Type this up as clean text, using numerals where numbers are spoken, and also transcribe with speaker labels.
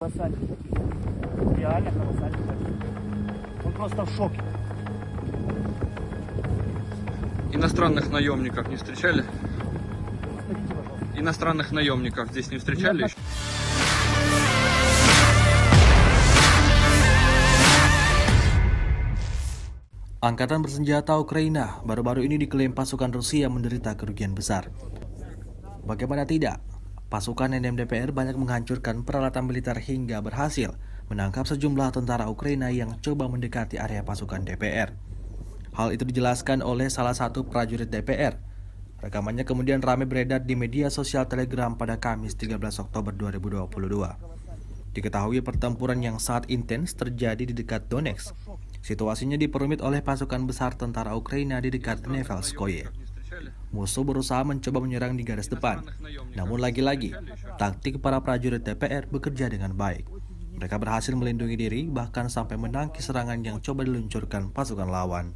Speaker 1: Колоссально. Реально колоссально. Он просто в шоке.
Speaker 2: Иностранных наемников не встречали?
Speaker 1: Повторите, пожалуйста.
Speaker 2: Иностранных наемников здесь не встречали еще?
Speaker 3: Angkatan bersenjata Ukraina baru-baru ini diklaim pasukan Rusia menderita kerugian besar. Bagaimana tidak, pasukan NMDPR banyak menghancurkan peralatan militer hingga berhasil menangkap sejumlah tentara Ukraina yang coba mendekati area pasukan DPR. Hal itu dijelaskan oleh salah satu prajurit DPR. Rekamannya kemudian ramai beredar di media sosial Telegram pada Kamis 13 Oktober 2022. Diketahui pertempuran yang sangat intens terjadi di dekat Donetsk. Situasinya diperumit oleh pasukan besar tentara Ukraina di dekat Nevelskoye. Musuh berusaha mencoba menyerang di garis depan. Namun lagi-lagi, taktik para prajurit DPR bekerja dengan baik. Mereka berhasil melindungi diri bahkan sampai menangkis serangan yang coba diluncurkan pasukan lawan.